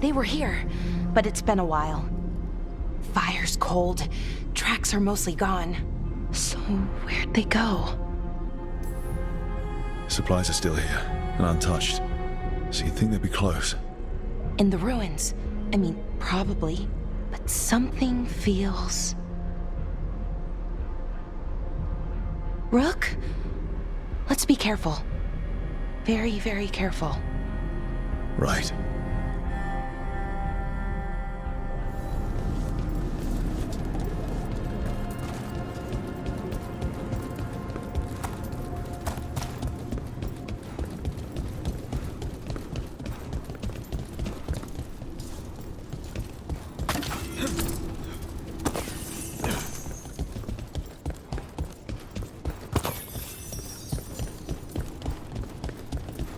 They were here, but it's been a while. Fire's cold. Tracks are mostly gone. So where'd they go? Supplies are still here, and untouched. So you'd think they'd be close. In the ruins. I mean, probably. But something feels... Rook? Let's be careful. Very, very careful. Right.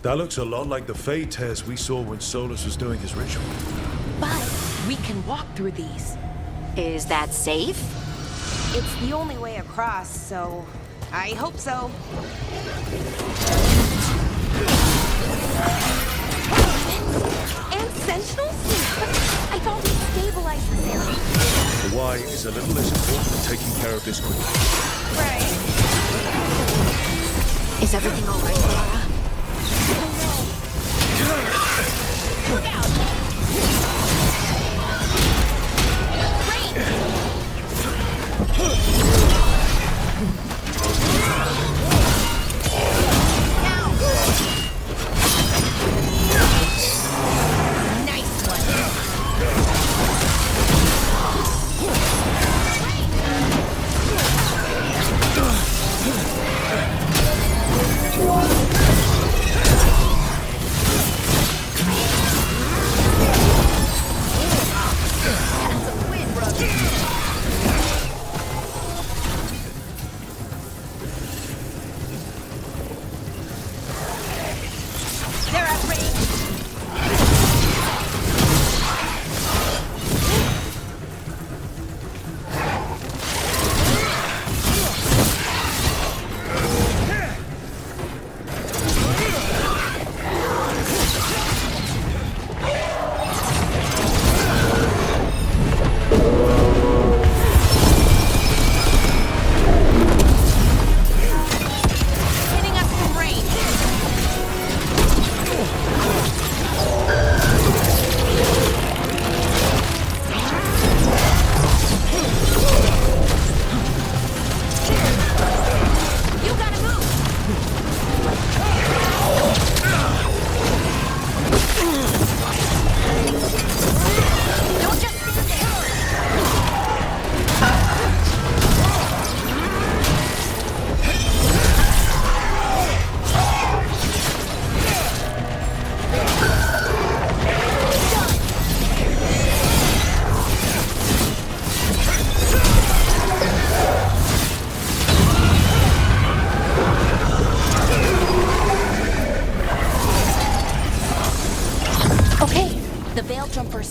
That looks a lot like the Fey tears we saw when Solus was doing his ritual. But we can walk through these. Is that safe? It's the only way across, so I hope so. And sentinels? I thought we stabilized this area. The why is a little less important than taking care of this quickly. Right. Is everything all right, Laura? Look out! Nice one.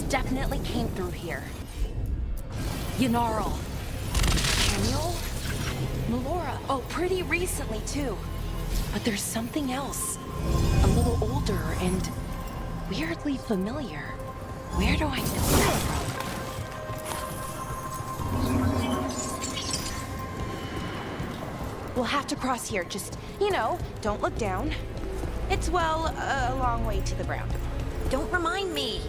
Definitely came through here. Yanarl. Daniel? Melora. Oh, pretty recently, too. But there's something else. A little older and weirdly familiar. Where do I know that from? We'll have to cross here. Just, don't look down. It's, well, a long way to the ground. Don't remind me.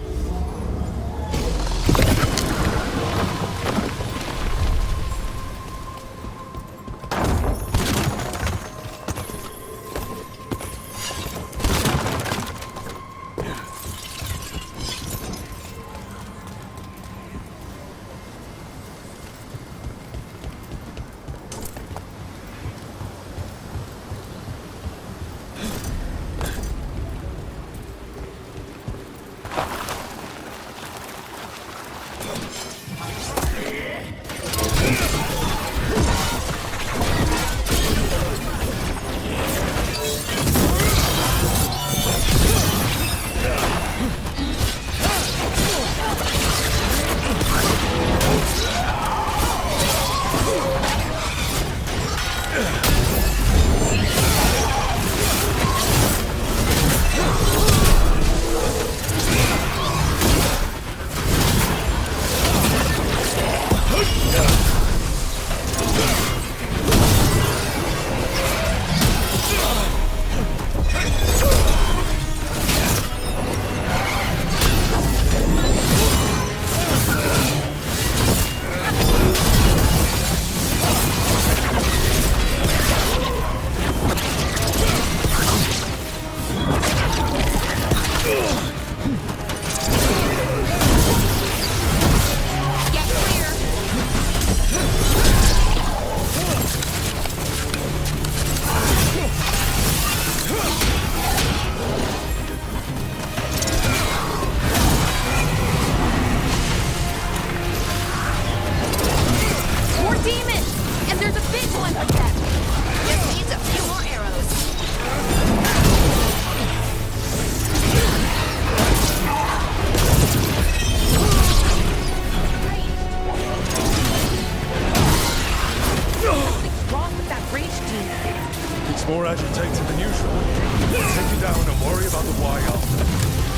more agitated than usual. I'll take you down and worry about the why after.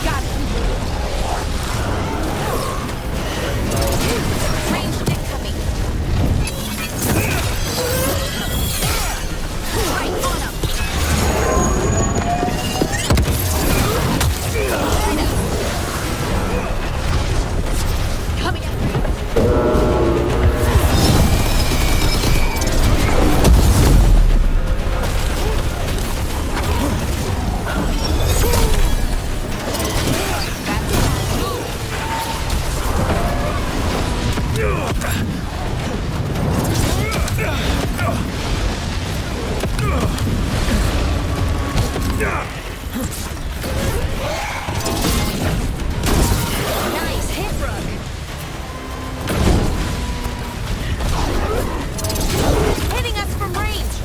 Got it. Ranged incoming. Right on him. Coming at me. Nice hit, Brooke. Hitting us from range.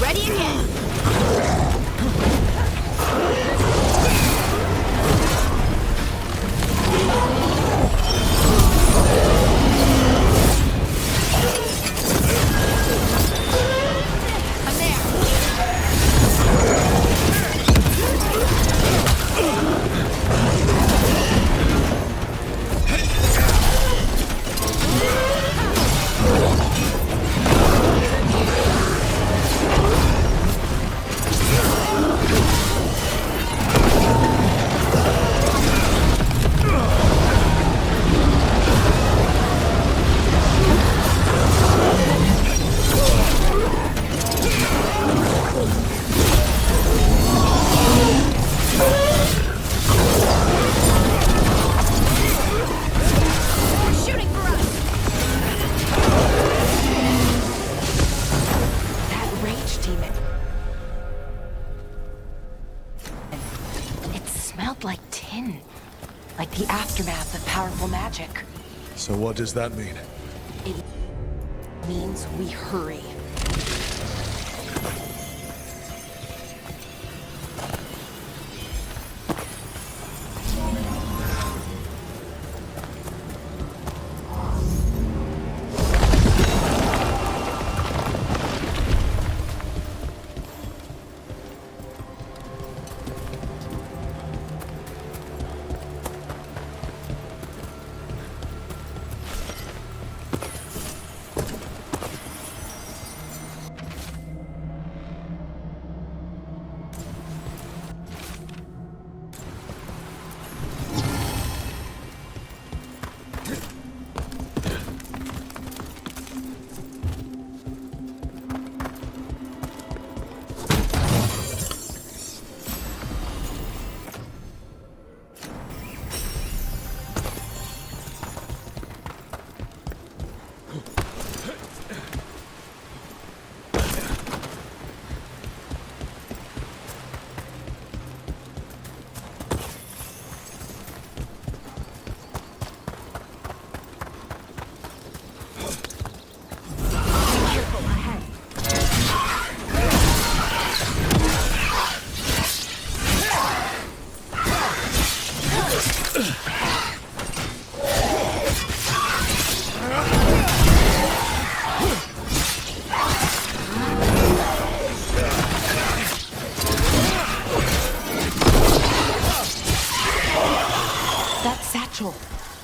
Ready again. I'm there. Shooting for us. That rage demon. It smelled like tin. Like the aftermath of powerful magic. So what does that mean? It means we hurry.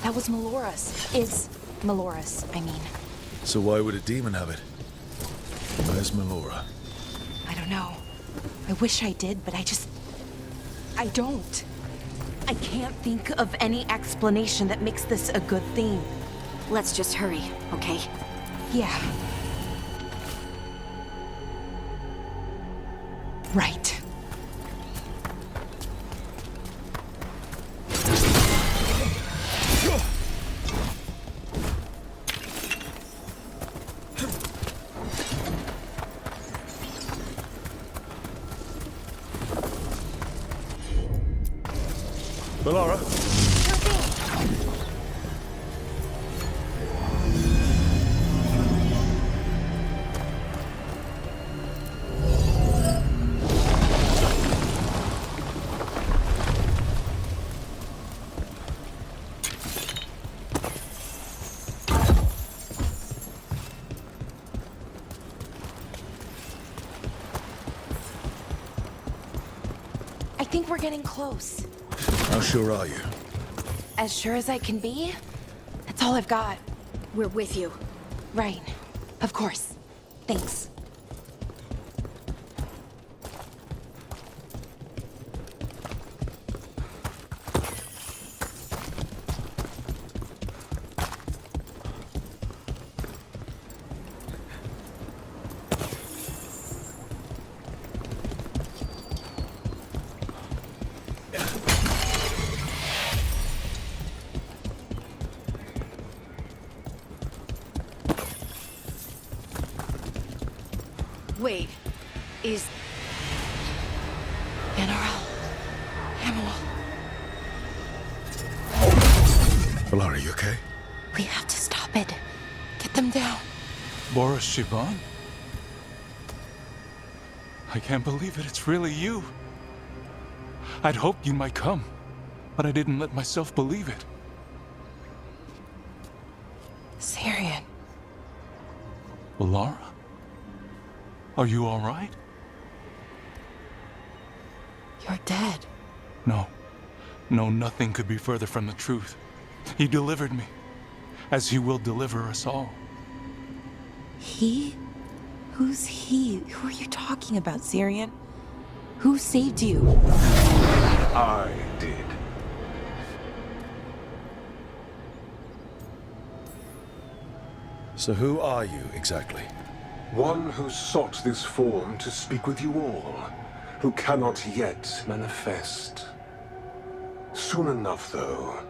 That was Melora's. Is Melora's, I mean. So why would a demon have it? Where's Melora? I don't know. I wish I did, but I don't. I can't think of any explanation that makes this a good thing. Let's just hurry, okay? Yeah. Right. Melora? I think we're getting close. How sure are you? As sure as I can be. That's all I've got. We're with you. Right. Of course. Thanks. Wait, is... General. Hamill. Valara, you okay? We have to stop it. Get them down. Boris Shivan? I can't believe it, it's really you. I'd hoped you might come, but I didn't let myself believe it. Syrian. Valara? Are you all right? You're dead. No. No, nothing could be further from the truth. He delivered me, as he will deliver us all. He? Who's he? Who are you talking about, Syrian? Who saved you? I did. So who are you, exactly? One who sought this form to speak with you all, who cannot yet manifest. Soon enough, though,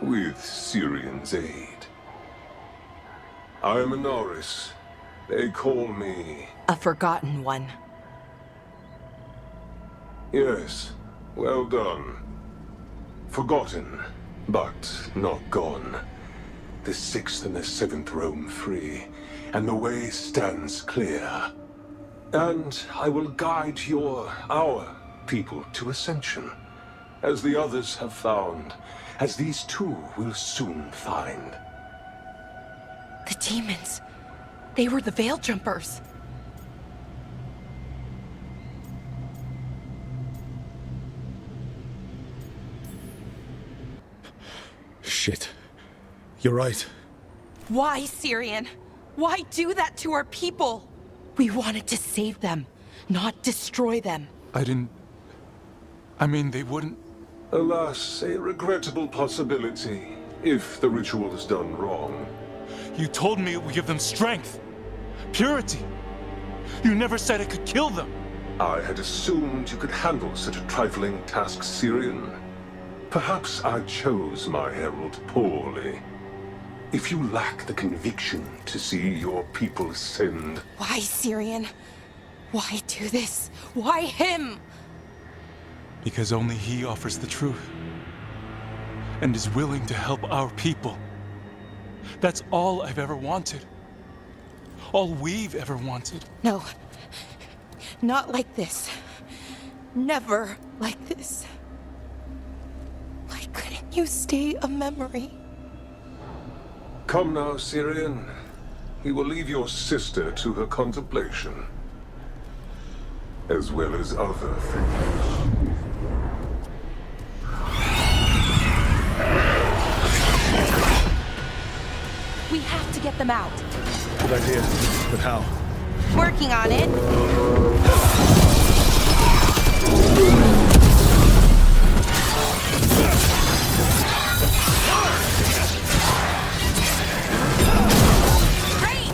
with Syrian's aid. I am Anaris. They call me... A forgotten one. Yes, well done. Forgotten, but not gone. The 6th and the 7th roam free, and the way stands clear. And I will guide our people to ascension, as the others have found, as these two will soon find. The demons. They were the Veil Jumpers. Shit. You're right. Why, Syrian? Why do that to our people? We wanted to save them, not destroy them. I mean, they wouldn't... Alas, a regrettable possibility, if the ritual is done wrong. You told me it would give them strength, purity. You never said it could kill them. I had assumed you could handle such a trifling task, Syrian. Perhaps I chose my herald poorly. If you lack the conviction to see your people ascend... Why, Syrian? Why do this? Why him? Because only he offers the truth. And is willing to help our people. That's all I've ever wanted. All we've ever wanted. No. Not like this. Never like this. Why couldn't you stay a memory? Come now, Syrian. He will leave your sister to her contemplation. As well as other things. We have to get them out. Good idea. But how? Working on it. Great!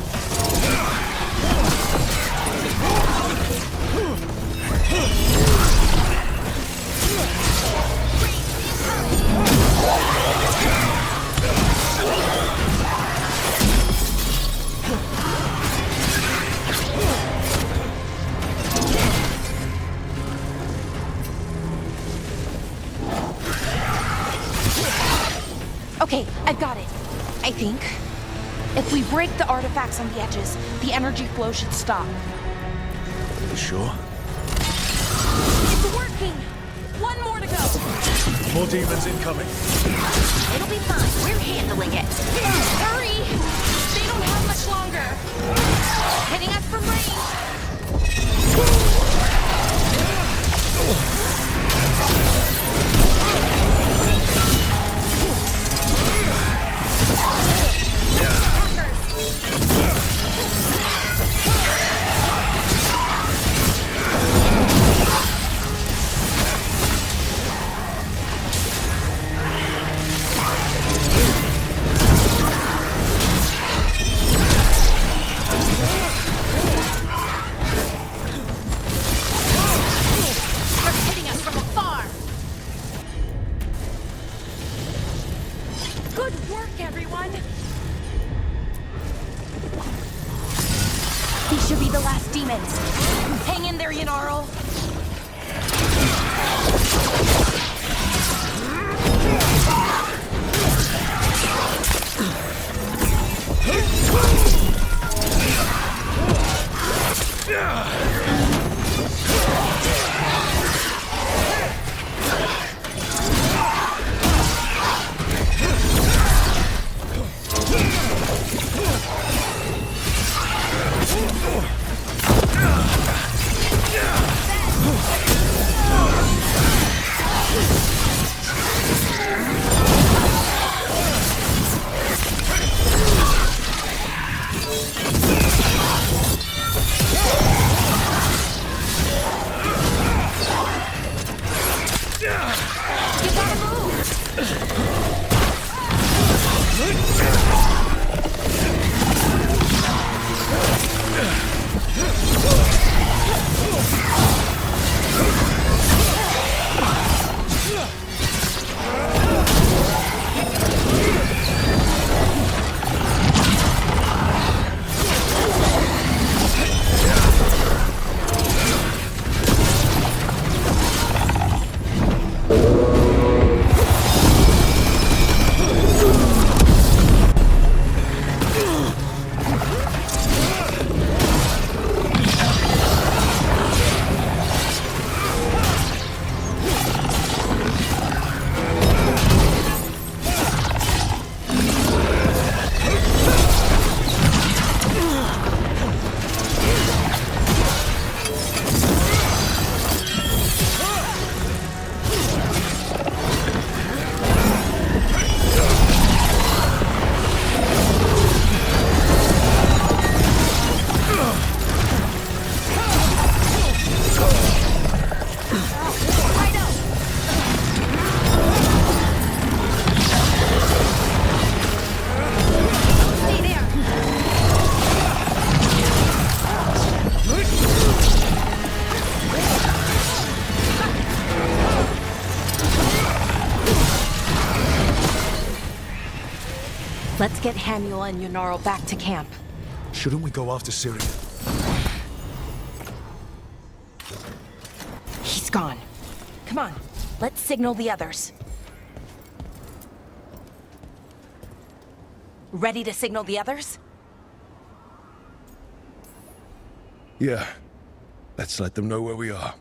Okay, I've got it. I think. If we break the artifacts on the edges, the energy flow should stop. You sure? It's working! One more to go. More demons incoming. It'll be fine. We're handling it. Hurry! They don't have much longer. Hitting us from range. Good work, everyone! These should be the last demons. Hang in there, Yanaro. Let's get Haniel and Yanaro back to camp. Shouldn't we go after Syrian? He's gone. Come on, let's signal the others. Ready to signal the others? Yeah. Let's let them know where we are.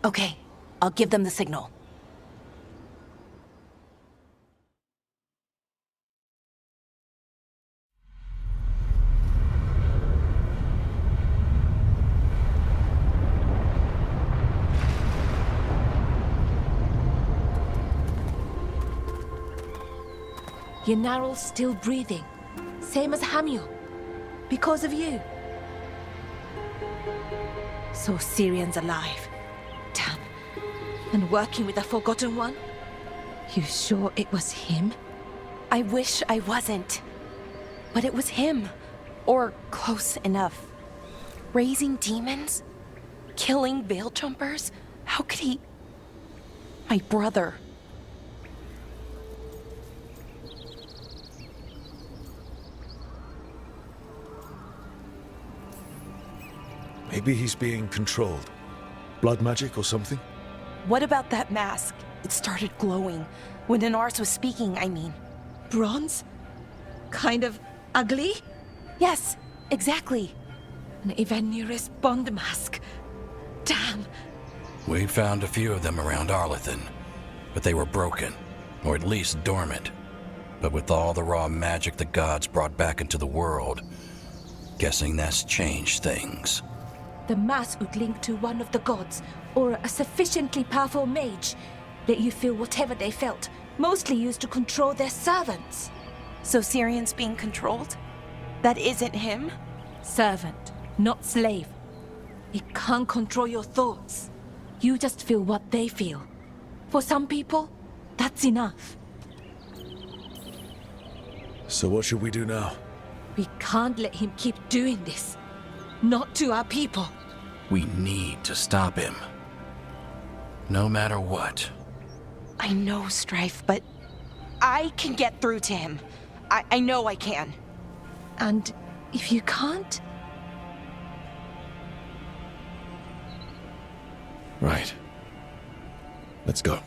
Okay, I'll give them the signal. Yanaro's still breathing. Same as Hamiel. Because of you. So Syrian's alive. Damn. And working with the Forgotten One? You sure it was him? I wish I wasn't. But it was him. Or close enough. Raising demons? Killing veil jumpers? How could he... My brother. Maybe he's being controlled. Blood magic or something? What about that mask? It started glowing. When Inars was speaking, I mean. Bronze? Kind of ugly? Yes, exactly. An Evanurus Bond mask. Damn. We found a few of them around Arlethan, but they were broken, or at least dormant. But with all the raw magic the gods brought back into the world, guessing that's changed things. The mask would link to one of the gods, or a sufficiently powerful mage. Let you feel whatever they felt, mostly used to control their servants. So Syrian's being controlled? That isn't him? Servant, not slave. It can't control your thoughts. You just feel what they feel. For some people, that's enough. So what should we do now? We can't let him keep doing this. Not to our people. We need to stop him. No matter what. I know, Strife, but I can get through to him. I know I can. And if you can't? Right. Let's go.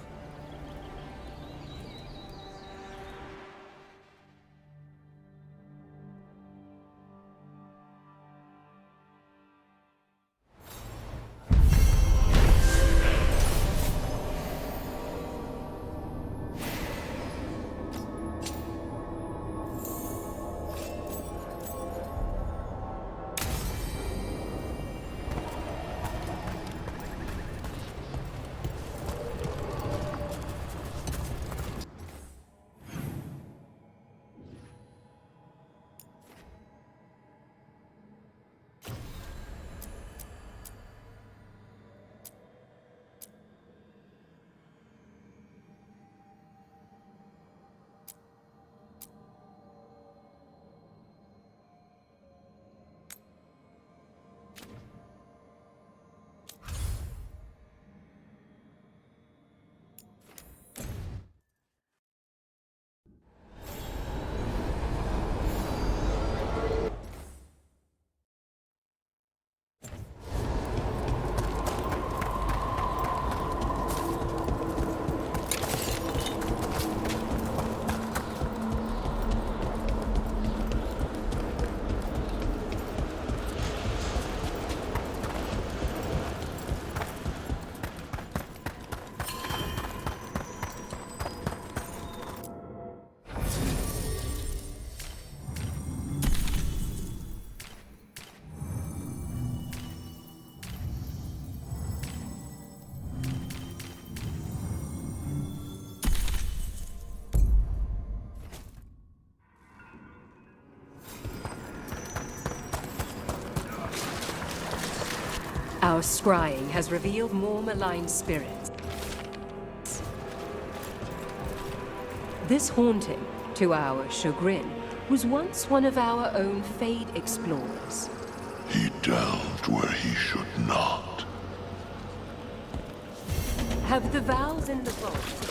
Our scrying has revealed more malign spirits. This haunting, to our chagrin, was once one of our own Fade explorers. He delved where he should not. Have the valves in the vault...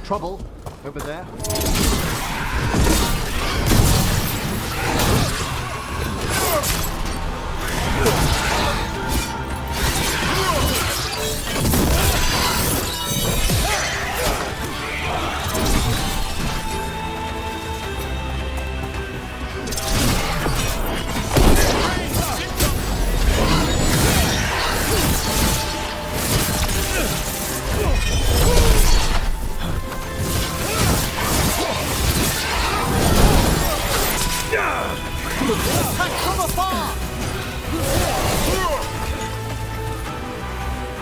Trouble over there.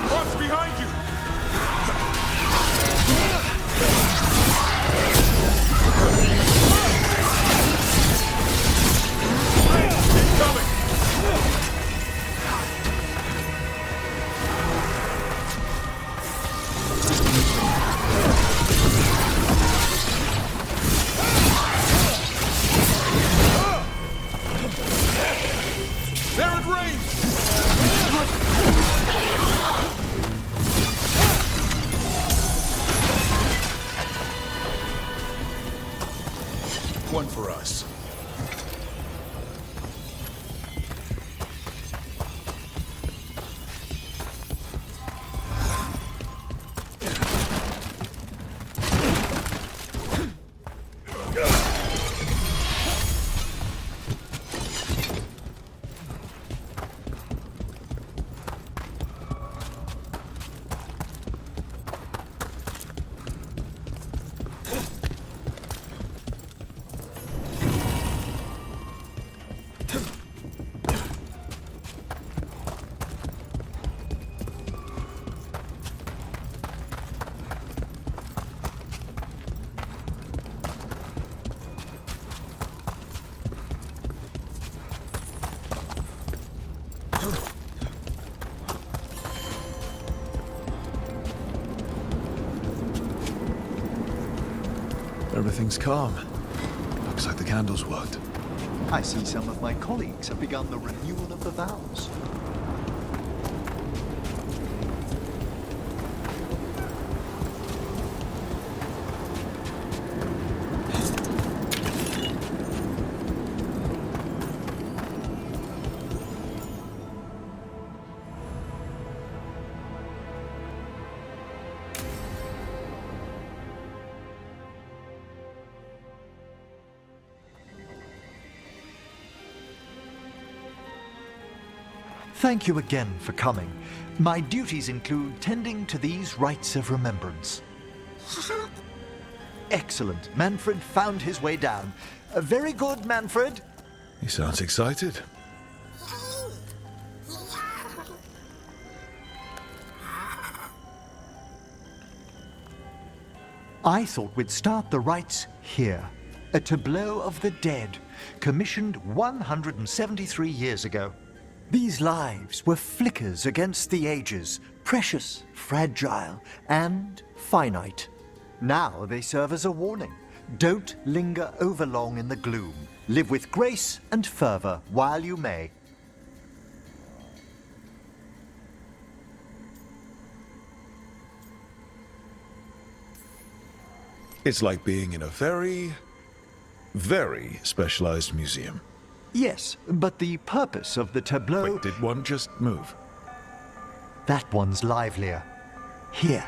What's behind you? They're in range! One for us. Everything's calm. Looks like the candles worked. I see some of my colleagues have begun the renewal of the vows. Thank you again for coming. My duties include tending to these rites of remembrance. Excellent. Manfred found his way down. Very good, Manfred. He sounds excited. I thought we'd start the rites here. A tableau of the dead, commissioned 173 years ago. These lives were flickers against the ages, precious, fragile, and finite. Now they serve as a warning. Don't linger overlong in the gloom. Live with grace and fervor while you may. It's like being in a very, very specialized museum. Yes, but the purpose of the tableau... Wait, did one just move? That one's livelier. Here.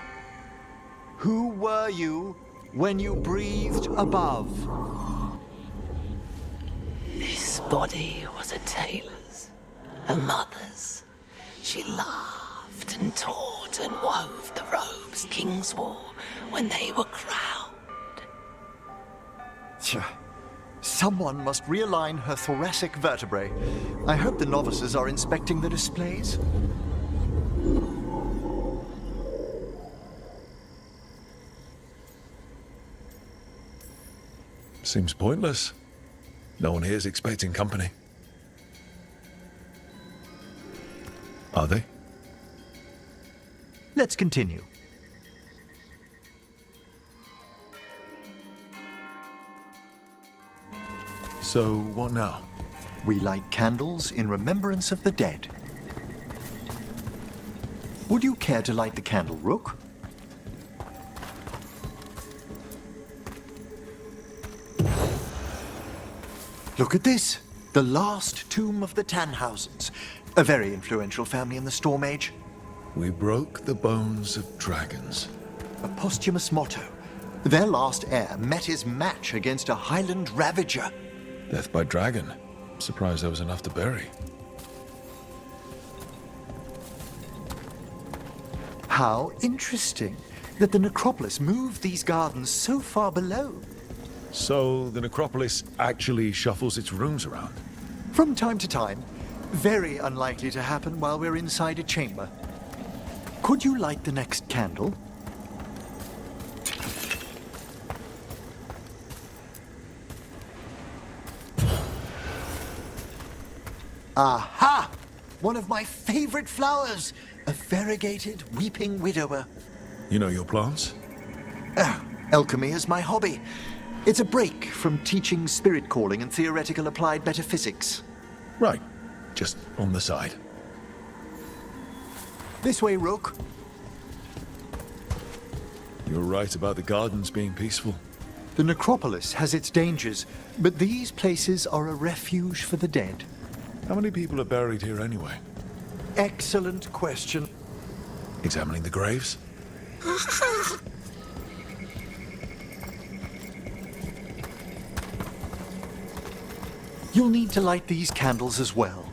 Who were you when you breathed above? This body was a tailor's, a mother's. She laughed and taught and wove the robes kings wore when they were crowned. Tja. Someone must realign her thoracic vertebrae. I hope the novices are inspecting the displays. Seems pointless. No one here's expecting company. Are they? Let's continue. So, what now? We light candles in remembrance of the dead. Would you care to light the candle, Rook? Look at this! The last tomb of the Tannhausens. A very influential family in the Storm Age. We broke the bones of dragons. A posthumous motto. Their last heir met his match against a Highland Ravager. Death by dragon. Surprised there was enough to bury. How interesting that the necropolis moved these gardens so far below. So the necropolis actually shuffles its rooms around? From time to time. Very unlikely to happen while we're inside a chamber. Could you light the next candle? Aha! One of my favorite flowers! A variegated weeping widower. You know your plants? Alchemy is my hobby. It's a break from teaching spirit calling and theoretical applied metaphysics. Right. Just on the side. This way, Rook. You're right about the gardens being peaceful. The necropolis has its dangers, but these places are a refuge for the dead. How many people are buried here anyway? Excellent question. Examining the graves? You'll need to light these candles as well.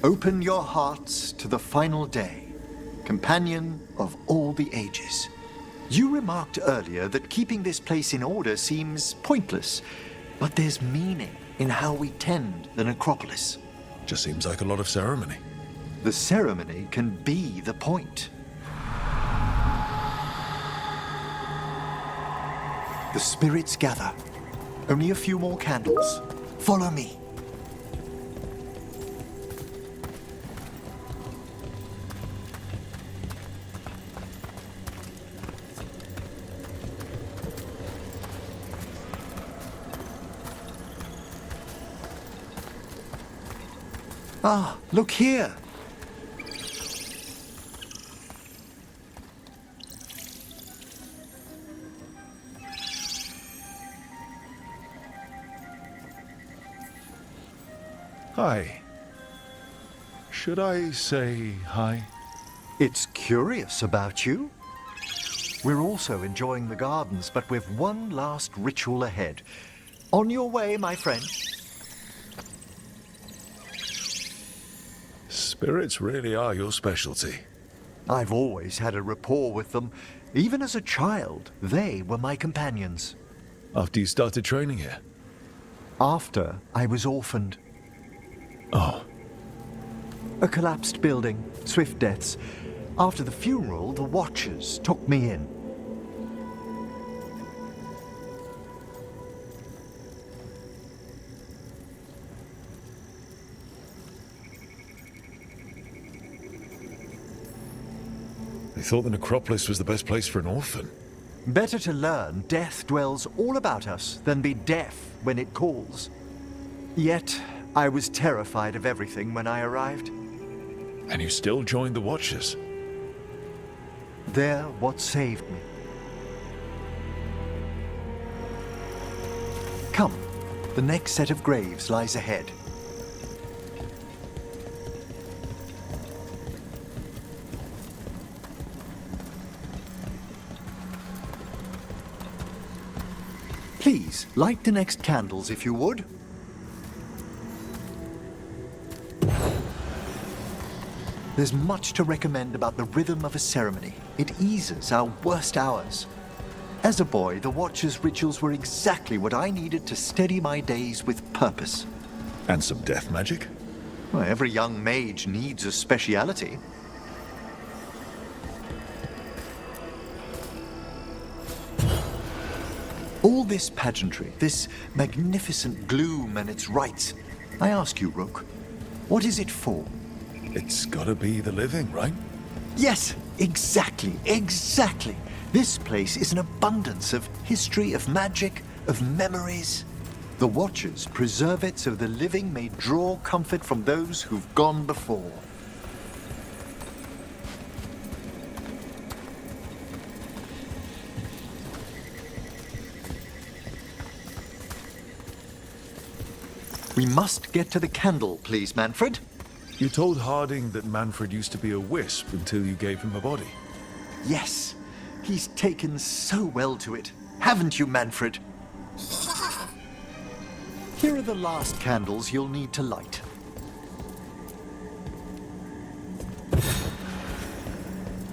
Open your hearts to the final day, companion of all the ages. You remarked earlier that keeping this place in order seems pointless, but there's meaning in how we tend the necropolis. Just seems like a lot of ceremony. The ceremony can be the point. The spirits gather. Only a few more candles. Follow me. Ah, look here! Hi. Should I say hi? It's curious about you. We're also enjoying the gardens, but with one last ritual ahead. On your way, my friend. Spirits really are your specialty. I've always had a rapport with them. Even as a child, they were my companions. After you started training here? After I was orphaned. Oh. A collapsed building, swift deaths. After the funeral, the Watchers took me in. They thought the necropolis was the best place for an orphan. Better to learn death dwells all about us than be deaf when it calls. Yet, I was terrified of everything when I arrived. And you still joined the Watchers? They're what saved me. Come, the next set of graves lies ahead. Please, light the next candles if you would. There's much to recommend about the rhythm of a ceremony. It eases our worst hours. As a boy, the Watcher's rituals were exactly what I needed to steady my days with purpose. And some death magic? Well, every young mage needs a speciality. All this pageantry, this magnificent gloom and its rites. I ask you, Rook, what is it for? It's gotta be the living, right? Yes, exactly. This place is an abundance of history, of magic, of memories. The Watchers preserve it so the living may draw comfort from those who've gone before. We must get to the candle, please, Manfred. You told Harding that Manfred used to be a wisp until you gave him a body. Yes, he's taken so well to it. Haven't you, Manfred? Here are the last candles you'll need to light.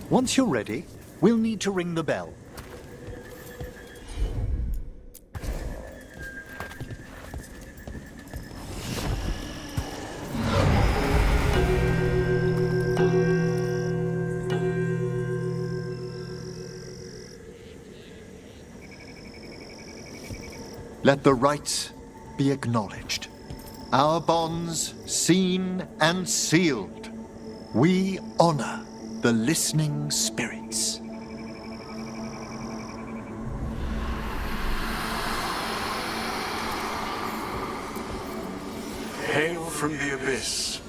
Once you're ready, we'll need to ring the bell. Let the rites be acknowledged. Our bonds seen and sealed. We honor the listening spirits. Hail from the abyss.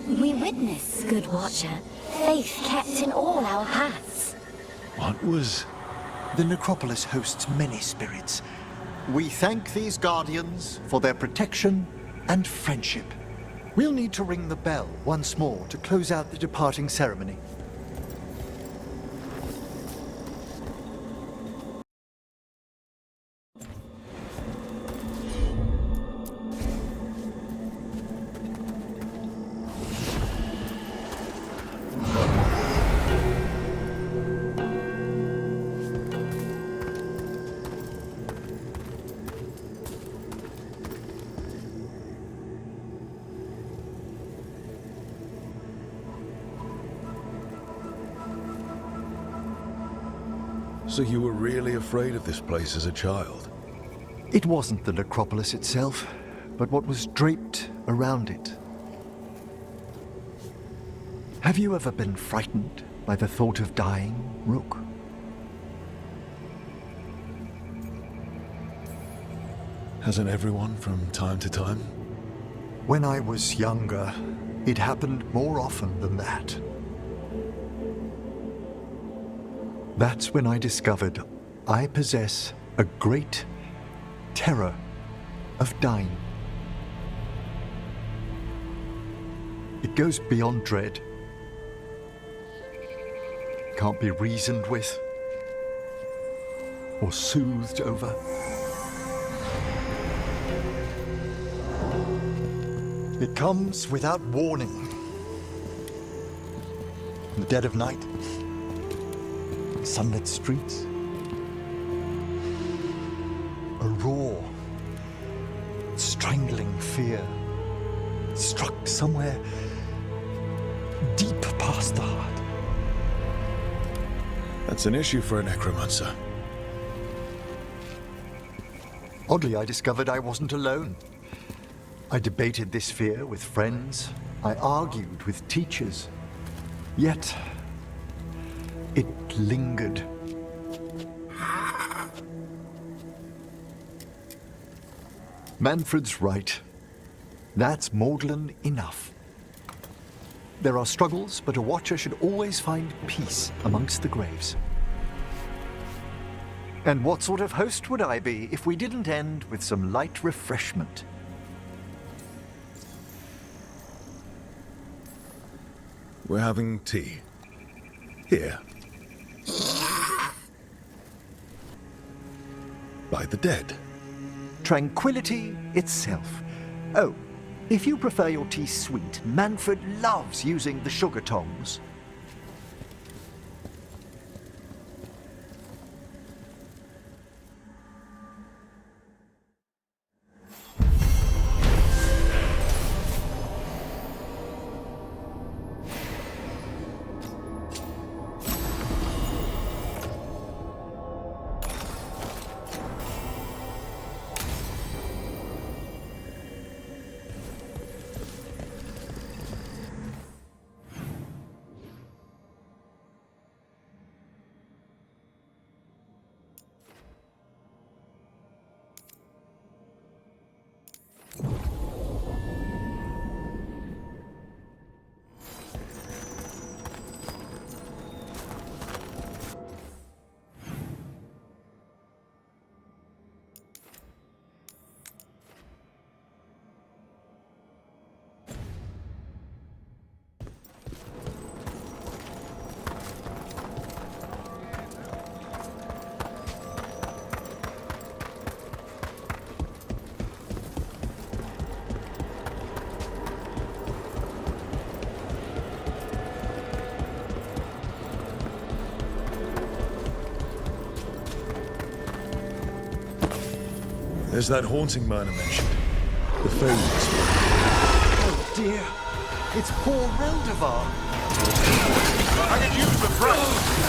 We witness, good Watcher, faith kept in all our paths. What was... The necropolis hosts many spirits. We thank these guardians for their protection and friendship. We'll need to ring the bell once more to close out the departing ceremony. So you were really afraid of this place as a child? It wasn't the necropolis itself, but what was draped around it. Have you ever been frightened by the thought of dying, Rook? Hasn't everyone from time to time? When I was younger, It happened more often than that. That's when I discovered I possess a great terror of dying. It goes beyond dread. Can't be reasoned with or soothed over. It comes without warning. In the dead of night, sunlit streets, a raw, strangling fear struck somewhere deep past the heart. That's an issue for a necromancer. Oddly, I discovered I wasn't alone. I debated this fear with friends. I argued with teachers. Yet, it lingered. Manfred's right. That's maudlin enough. There are struggles, but a watcher should always find peace amongst the graves. And what sort of host would I be if we didn't end with some light refreshment? We're having tea. Here. By the dead. Tranquility itself. Oh, if you prefer your tea sweet, Manfred loves using the sugar tongs. There's that haunting man I mentioned. The famous Oh dear, it's poor Reldevar. I could use the brush.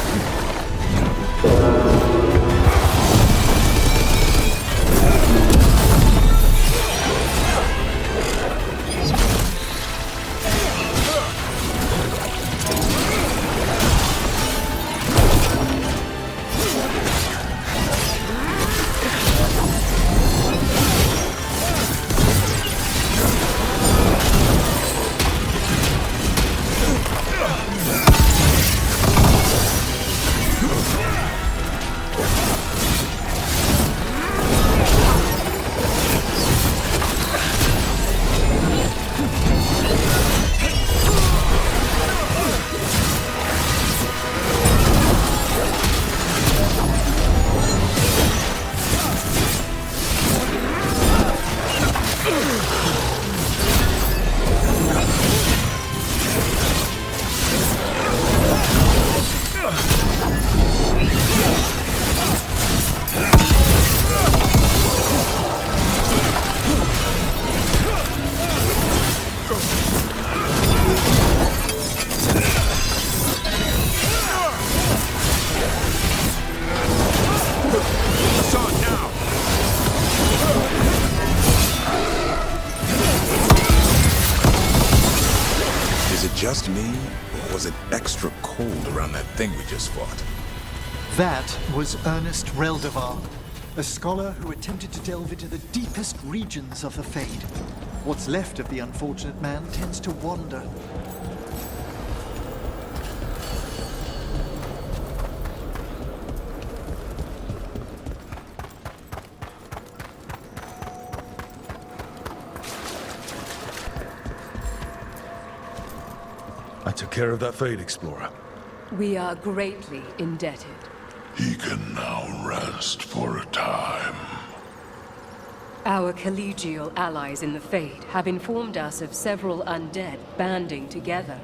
Just me, or was it extra cold around that thing we just fought? That was Ernest Reldevar, a scholar who attempted to delve into the deepest regions of the Fade. What's left of the unfortunate man tends to wander. I took care of that Fade Explorer. We are greatly indebted. He can now rest for a time. Our collegial allies in the Fade have informed us of several undead banding together.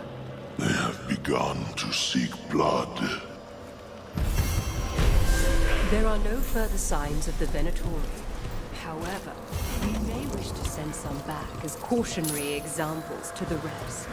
They have begun to seek blood. There are no further signs of the Venatori. However, we may wish to send some back as cautionary examples to the rest.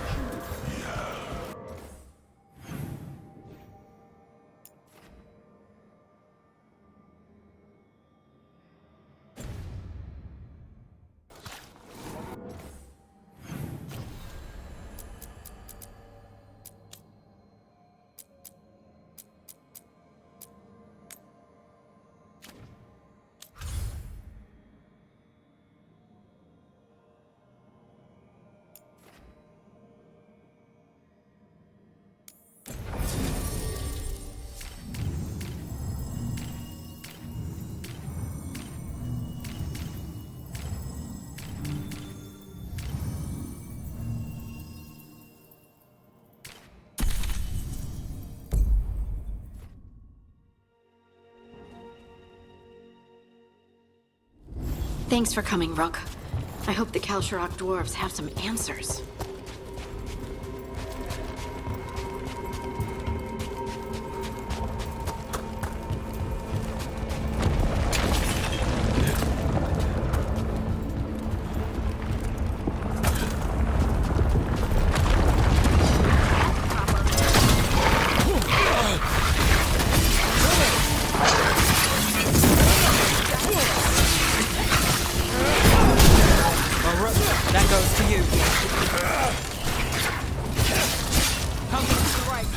Thanks for coming, Rook. I hope the Kalsharok dwarves have some answers. That goes to you. Come to the right.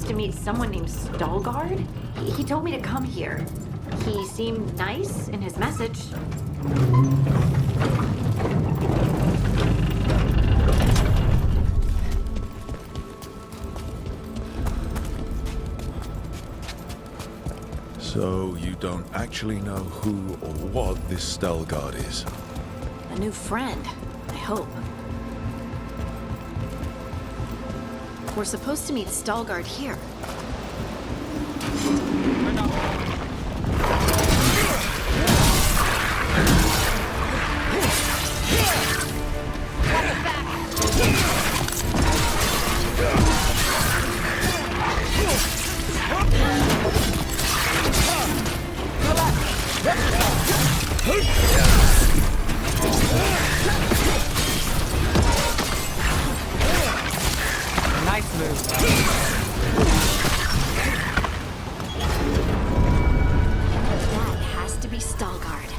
To meet someone named Stalgard? He told me to come here. He seemed nice in his message. So you don't actually know who or what this Stalgard is? A new friend, I hope. We're supposed to meet Stalgard here. Nice move. That has to be Stalgard.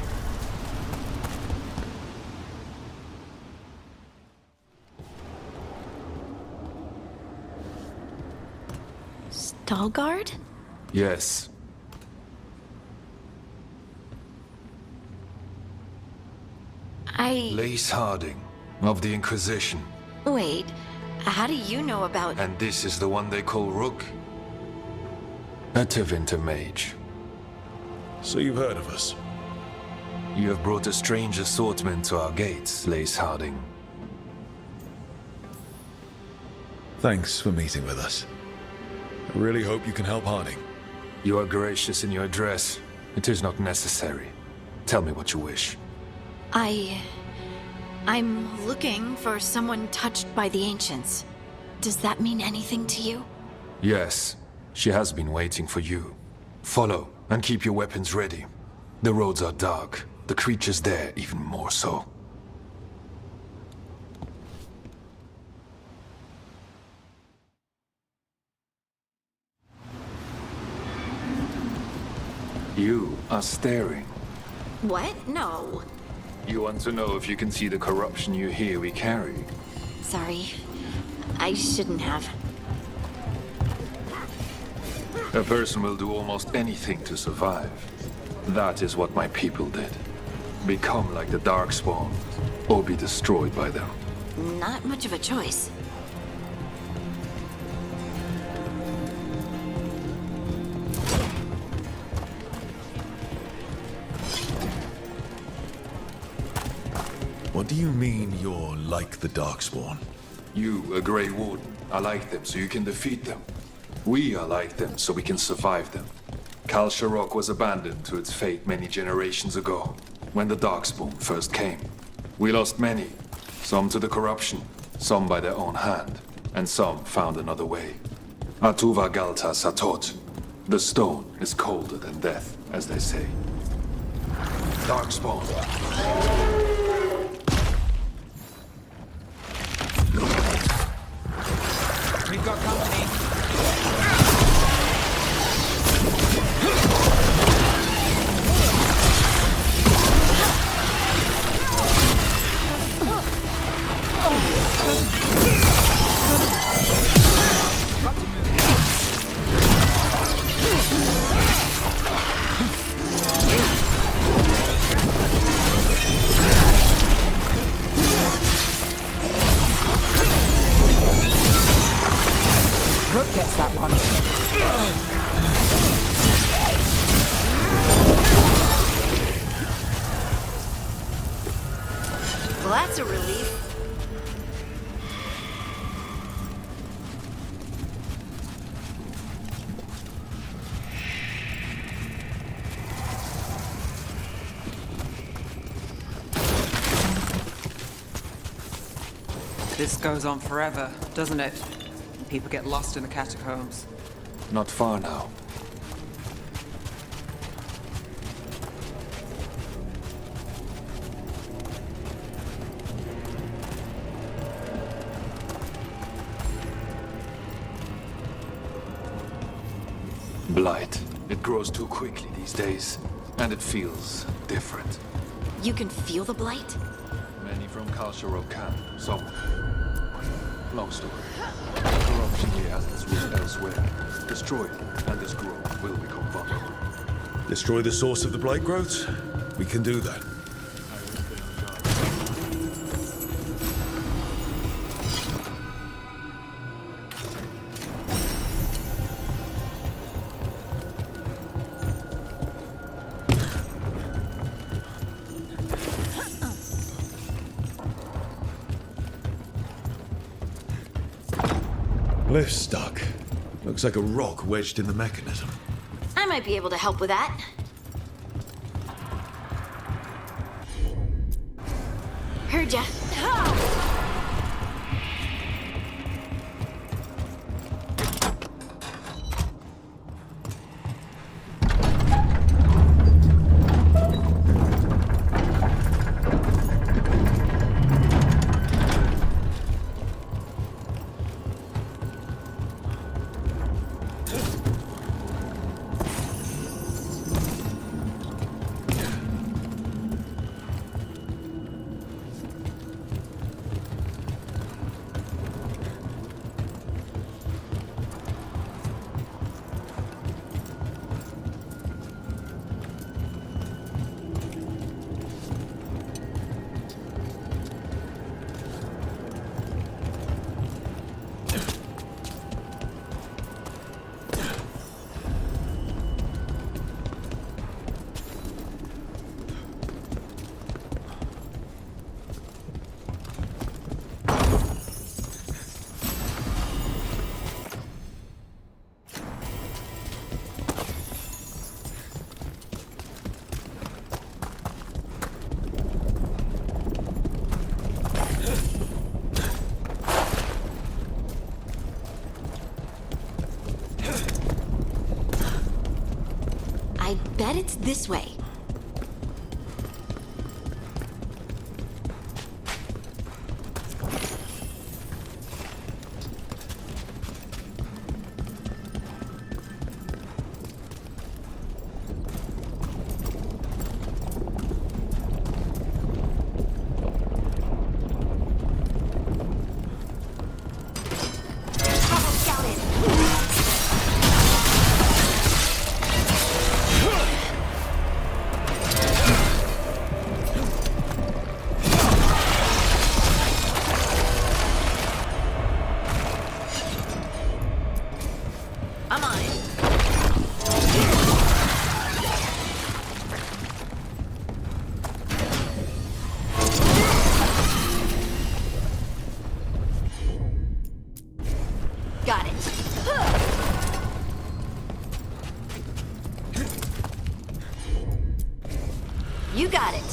Stalgard? Yes. Lace Harding, of the Inquisition. Wait, how do you know about... And this is the one they call Rook? A Tevinter mage. So you've heard of us? You have brought a strange assortment to our gates, Lace Harding. Thanks for meeting with us. I really hope you can help Harding. You are gracious in your address. It is not necessary. Tell me what you wish. I'm looking for someone touched by the Ancients. Does that mean anything to you? Yes. She has been waiting for you. Follow, and keep your weapons ready. The roads are dark. The creatures there even more so. You are staring. What? No. You want to know if you can see the corruption you hear we carry? Sorry. I shouldn't have. A person will do almost anything to survive. That is what my people did. Become like the Darkspawn, or be destroyed by them. Not much of a choice. What do you mean you're like the Darkspawn? You, a Grey Warden, are like them so you can defeat them. We are like them so we can survive them. Kal Sharok was abandoned to its fate many generations ago, when the Darkspawn first came. We lost many, some to the corruption, some by their own hand, and some found another way. Atuva Galta Satot. The stone is colder than death, as they say. Darkspawn. We've got company. Rook gets that one. Well, that's a relief. This goes on forever, doesn't it? People get lost in the catacombs. Not far now. Blight. It grows too quickly these days, and it feels different. You can feel the blight? Many from Kal Sharok can, some. Long story. Corruption here has its root elsewhere. Destroy it, and this growth will become vulnerable. Destroy the source of the blight growths? We can do that. Lift's stuck. Looks like a rock wedged in the mechanism. I might be able to help with that. Heard ya. I bet it's this way. You got it.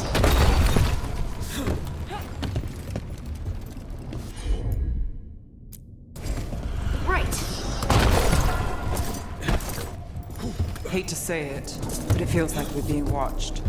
Right. Hate to say it, but it feels like we're being watched.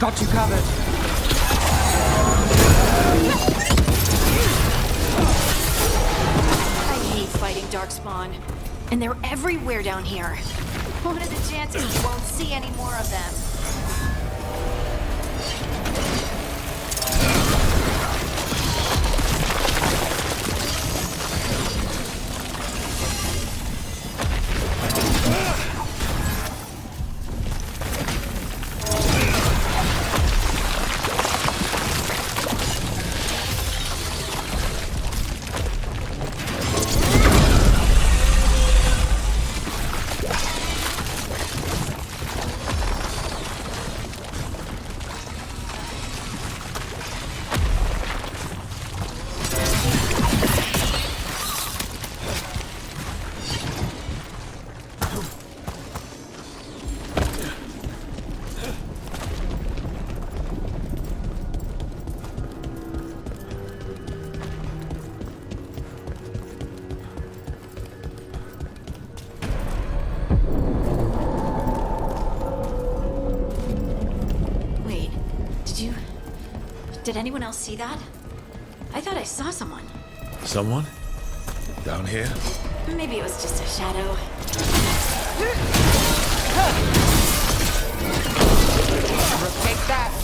Got you covered. I hate fighting Darkspawn. And they're everywhere down here. What are the chances we won't see any more of them? Did anyone else see that? I thought I saw someone. Someone? Down here? Maybe it was just a shadow. Take that!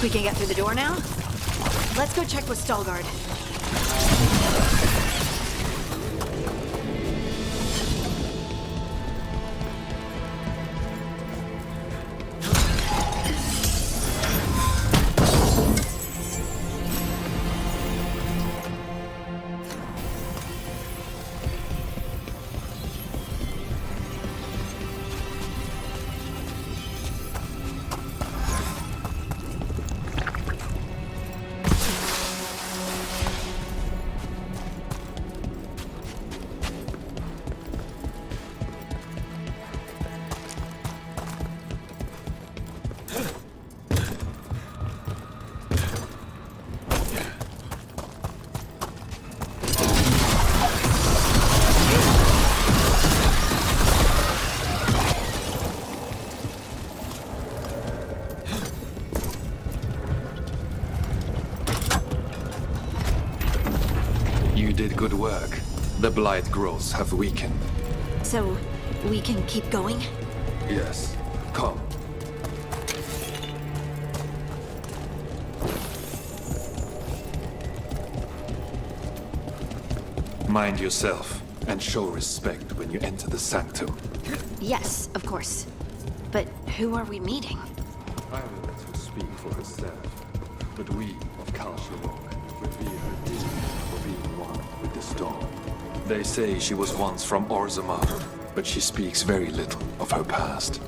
we can get through the door now? Let's go check with Stalgard. You did good work. The blight growths have weakened. So, we can keep going? Yes. Come. Mind yourself, and show respect when you enter the sanctum. Yes, of course. But who are we meeting? I will let her speak for herself. But we of Kalsharok revere her dignity for being one with the storm. They say she was once from Orzammar, but she speaks very little of her past.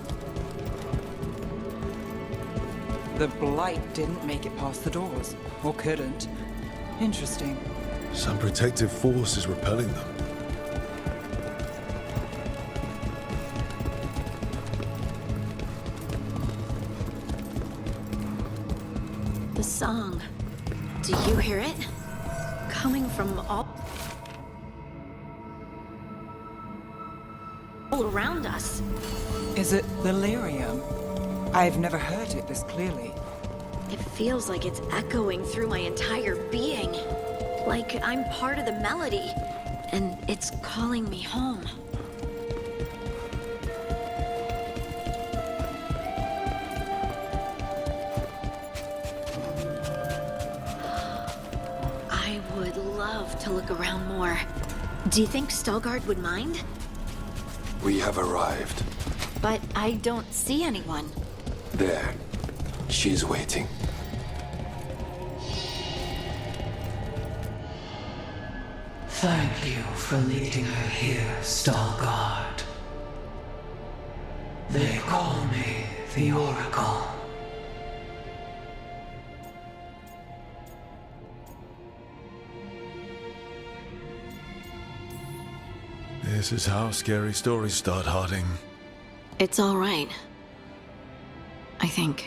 The Blight didn't make it past the doors. Or couldn't. Interesting. Some protective force is repelling them. The song. Do you hear it? Coming from all around us. Is it delirium? I've never heard it this clearly. It feels like it's echoing through my entire being. Like I'm part of the melody, and it's calling me home. I would love to look around more. Do you think Stalgard would mind? We have arrived. But I don't see anyone. There. She's waiting. Thank you for leading her here, Stalgard. They call me the Oracle. This is how scary stories start, Harding. It's all right. I think.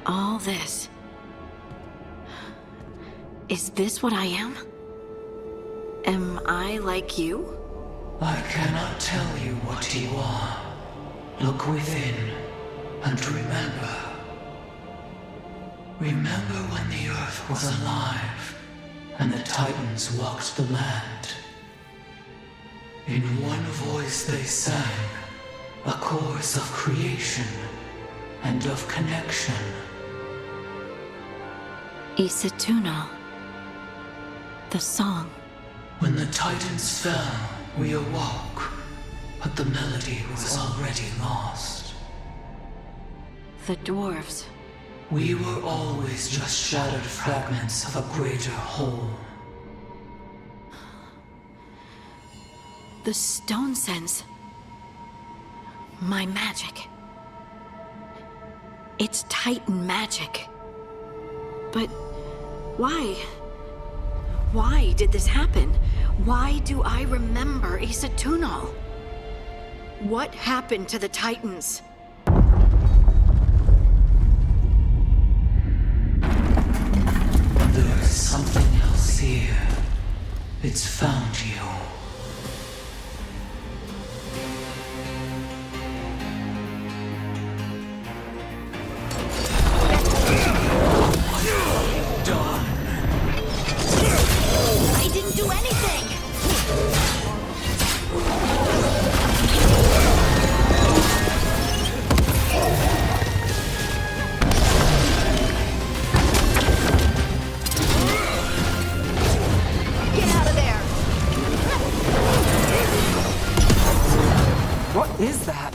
All this. Is this what I am? Am I like you? I cannot tell you what you are. Look within and remember. Remember when the earth was alive and the Titans walked the land. In one voice they sang a chorus of creation and of connection. Isatuno. The song. When the Titans fell, we awoke, but the melody was already lost. The dwarves. We were always just shattered fragments of a greater whole. The stone sense. My magic. It's Titan magic. But why? Why did this happen? Why do I remember Isatuno? What happened to the Titans? There is something else here. It's found you. I didn't do anything! is that?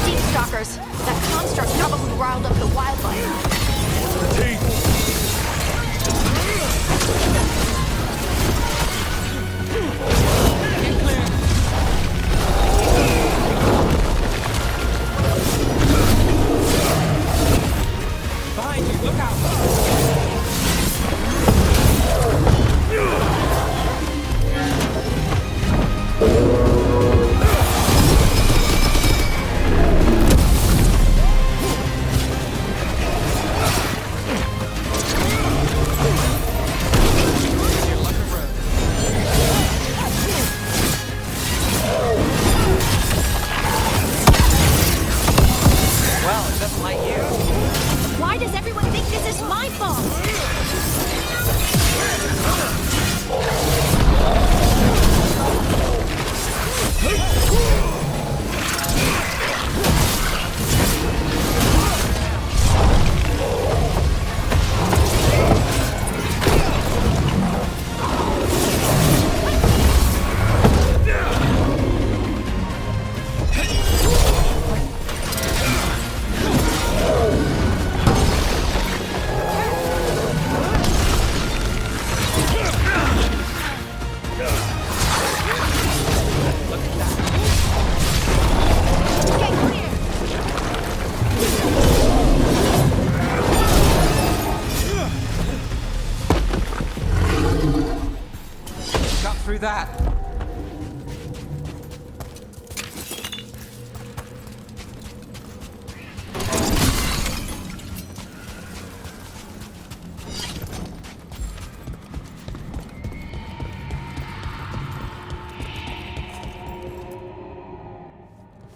Deep stalkers. That construct probably riled up the wildlife. The teeth! Behind you, look out! Well, it doesn't like you. Why does everyone think this is my fault? Got through that.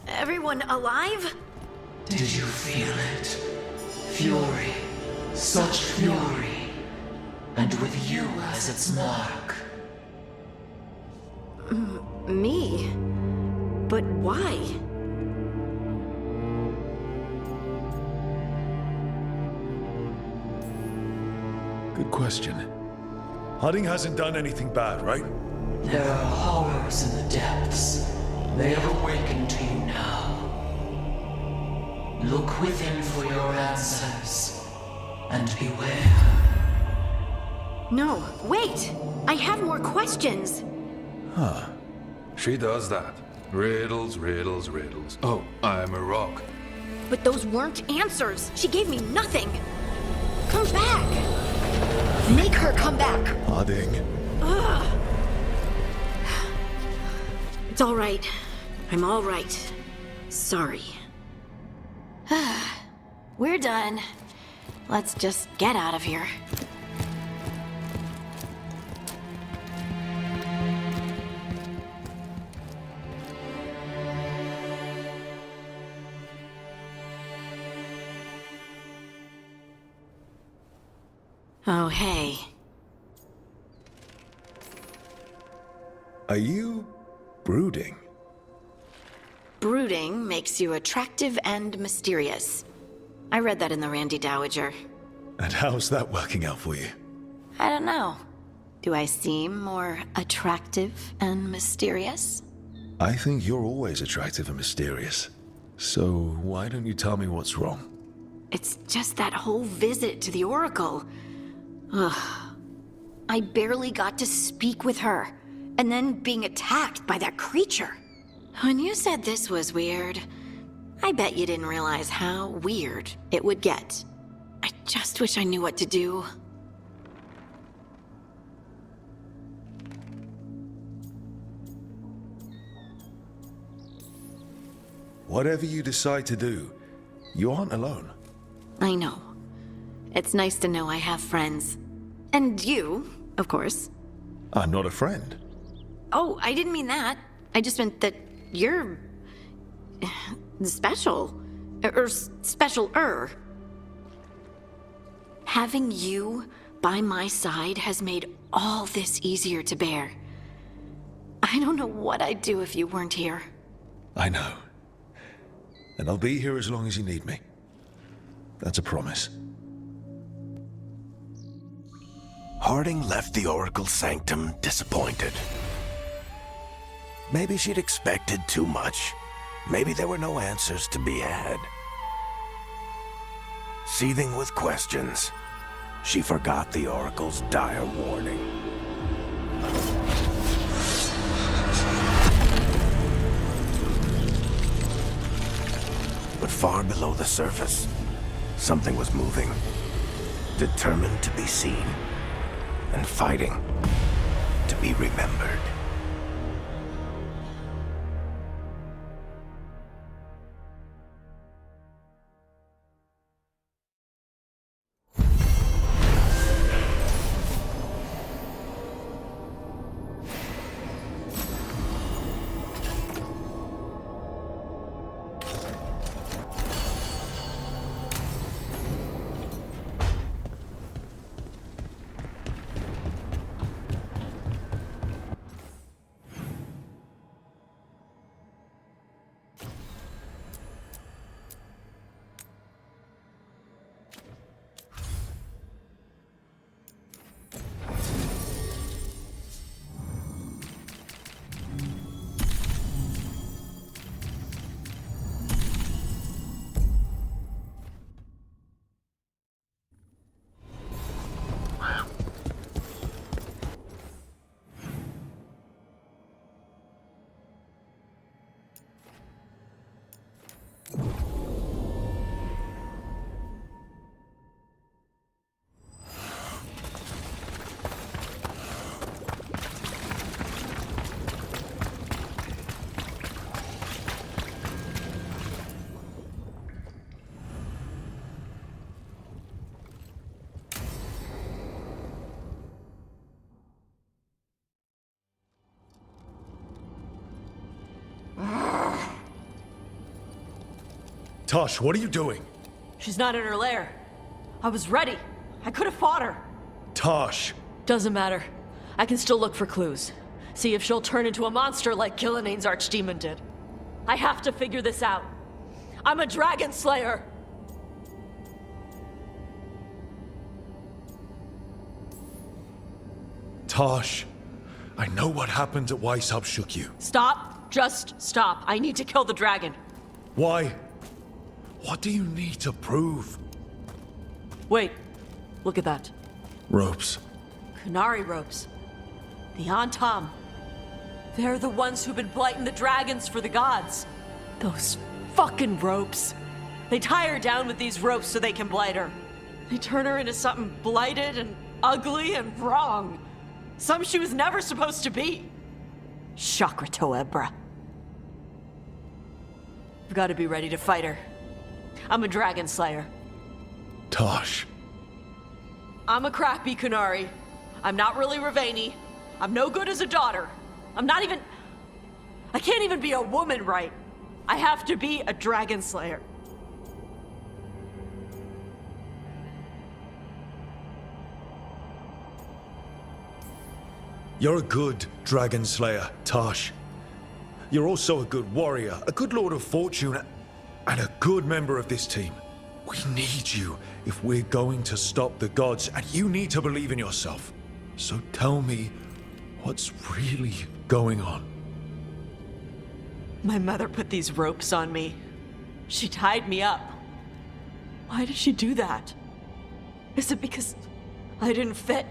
Everyone alive? Did you feel it? Fury. Such fury. And with you as its mark. Me? But why? Good question. Hudding hasn't done anything bad, right? There are horrors in the depths. They have awakened to you now. Look within for your answers. And beware. No, wait! I have more questions! Huh. She does that. Riddles, riddles, riddles. Oh, I'm a rock. But those weren't answers! She gave me nothing! Come back! Make her come back! Hudding. Ugh. It's alright. I'm alright. Sorry. We're done. Let's just get out of here. Oh, hey. Are you brooding? Brooding makes you attractive and mysterious. I read that in the Randy Dowager. And how's that working out for you? I don't know. Do I seem more attractive and mysterious? I think you're always attractive and mysterious. So why don't you tell me what's wrong? It's just that whole visit to the Oracle. Ugh. I barely got to speak with her, and then being attacked by that creature. When you said this was weird, I bet you didn't realize how weird it would get. I just wish I knew what to do. Whatever you decide to do, you aren't alone. I know. It's nice to know I have friends. And you, of course. I'm not a friend. Oh, I didn't mean that. I just meant that you're... special. Or special-er. Having you by my side has made all this easier to bear. I don't know what I'd do if you weren't here. I know. And I'll be here as long as you need me. That's a promise. Harding left the Oracle Sanctum disappointed. Maybe she'd expected too much. Maybe there were no answers to be had. Seething with questions, she forgot the Oracle's dire warning. But far below the surface, something was moving, determined to be seen, and fighting to be remembered. Tosh, what are you doing? She's not in her lair. I was ready. I could have fought her. Tosh! Doesn't matter. I can still look for clues. See if she'll turn into a monster like Kil'jaenain's archdemon did. I have to figure this out. I'm a dragon slayer! Tosh, I know what happened at Weishaupt shook you. Stop. Just stop. I need to kill the dragon. Why? What do you need to prove? Wait. Look at that. Ropes. Kunari ropes. The Antam. They're the ones who've been blighting the dragons for the gods. Those fucking ropes. They tie her down with these ropes so they can blight her. They turn her into something blighted and ugly and wrong. Some she was never supposed to be. Chakra Toebra. I've got to be ready to fight her. I'm a dragon slayer. Tosh. I'm a crappy Kunari. I'm not really Ravani. I'm no good as a daughter. I can't even be a woman right. I have to be a dragon slayer. You're a good dragon slayer, Tosh. You're also a good warrior, a good lord of fortune, and a good member of this team. We need you if we're going to stop the gods, and you need to believe in yourself. So tell me, what's really going on? My mother put these ropes on me. She tied me up. Why did she do that? Is it because I didn't fit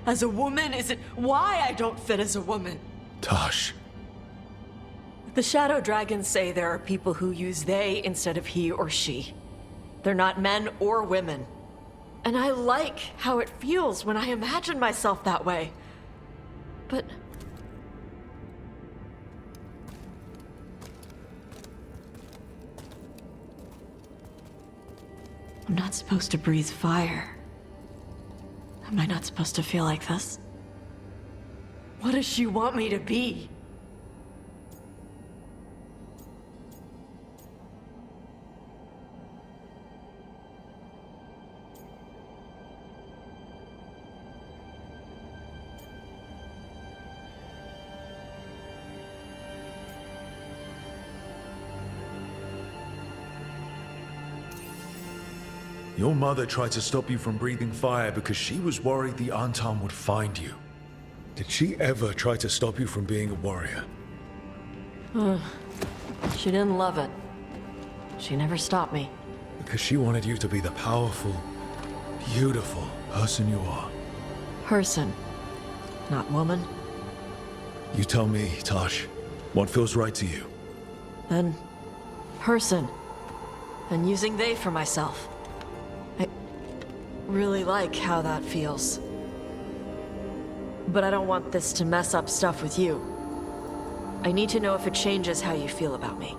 as a woman? Is it why I don't fit as a woman? Tosh. The Shadow Dragons say there are people who use they instead of he or she. They're not men or women. And I like how it feels when I imagine myself that way. But I'm not supposed to breathe fire. Am I not supposed to feel like this? What does she want me to be? Your mother tried to stop you from breathing fire because she was worried the Antam would find you. Did she ever try to stop you from being a warrior? She didn't love it. She never stopped me. Because she wanted you to be the powerful, beautiful person you are. Person, not woman. You tell me, Tosh, what feels right to you? Then, person. And using they for myself. I really like how that feels. But I don't want this to mess up stuff with you. I need to know if it changes how you feel about me.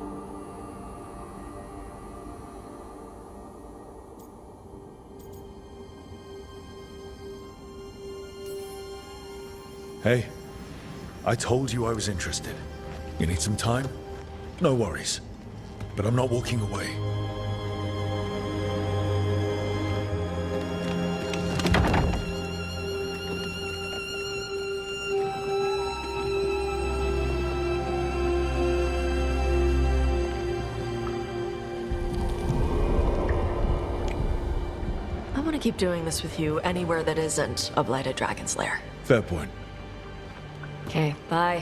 Hey, I told you I was interested. You need some time? No worries. But I'm not walking away. I want to keep doing this with you anywhere that isn't a blighted dragon's lair. Fair point. Okay, bye.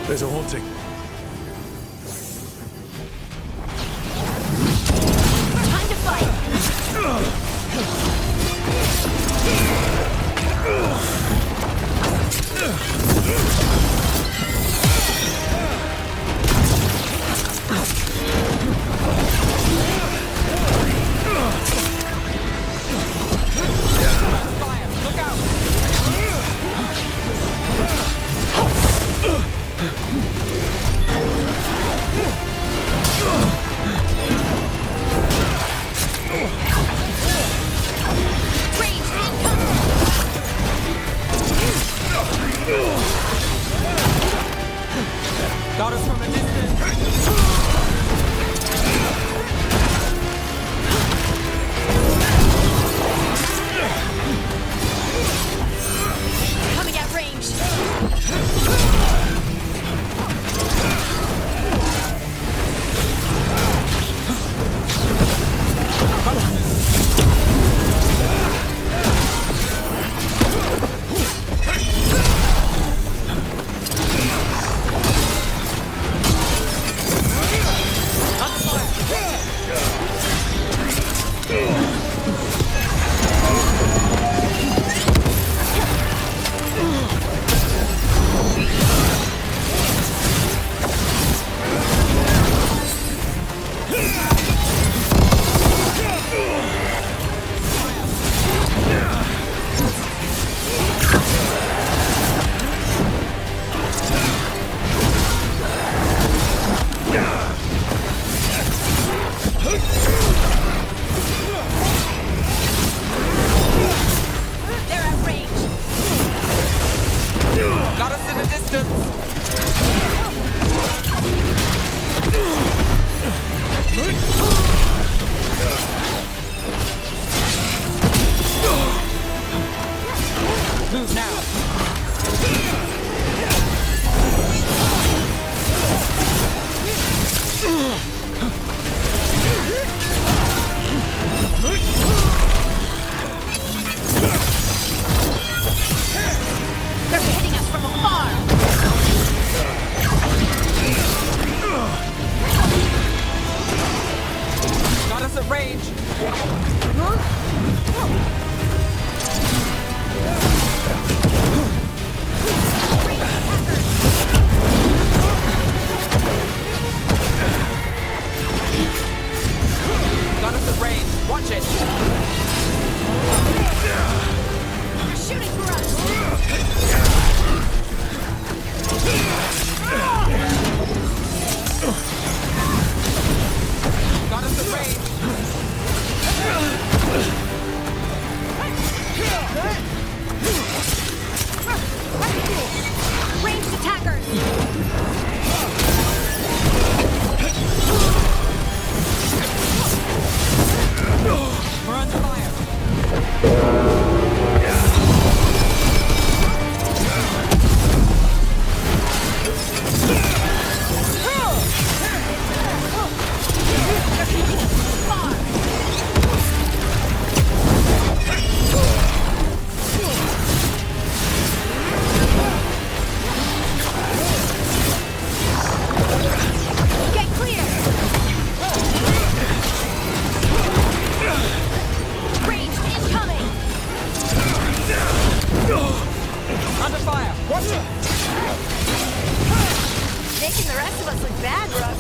There's a haunting. Time to fight! Look out! Got us from a distance. Coming at range. Get clear! Ranged incoming! Under fire! Watch it! Making the rest of us look bad, Rook.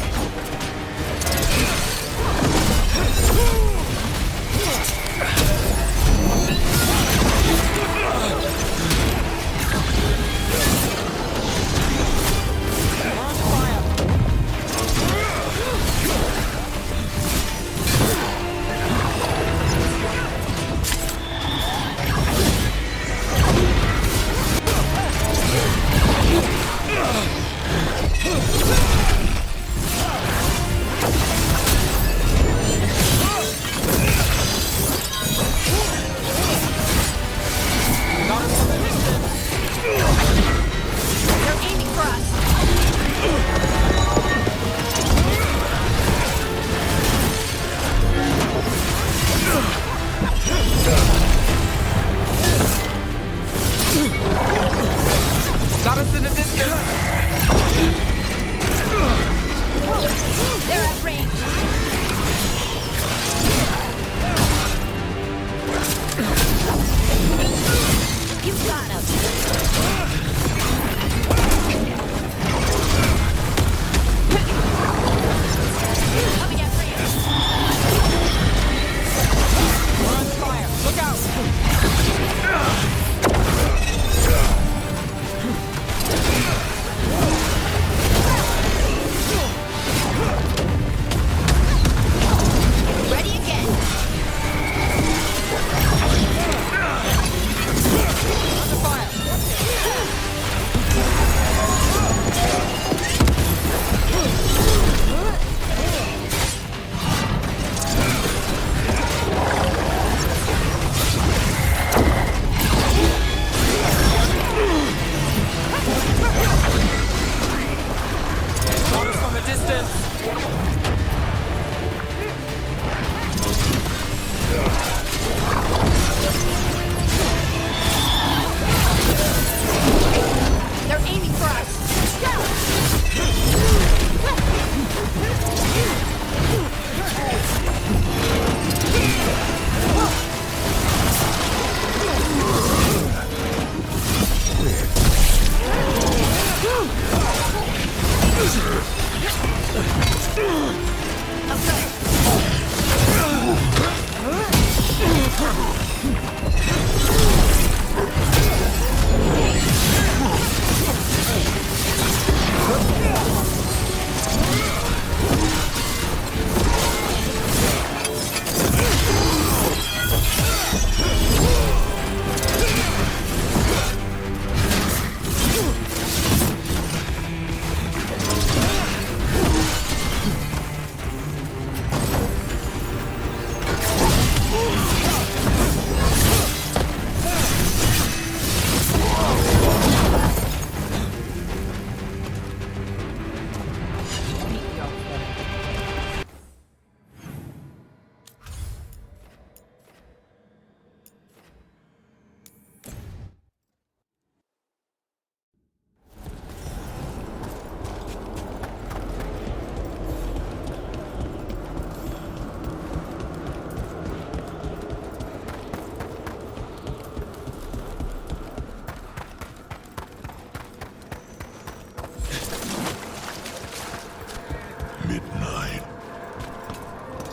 Got us in the distance! They're at range! You got him! Coming at range! We're on fire! Look out! Ready again! Under fire! Got us from a distance! They're aiming for us!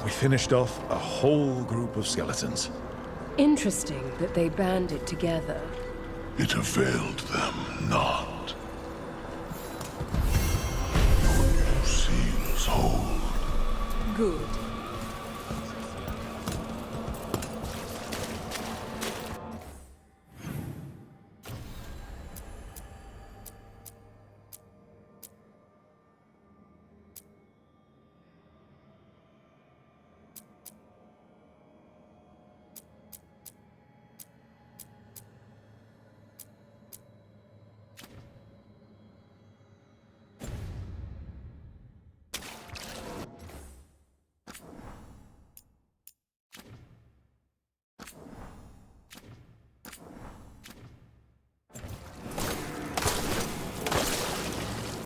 We finished off a whole group of skeletons. Interesting that they banded together. It availed them not. Seals hold. Good.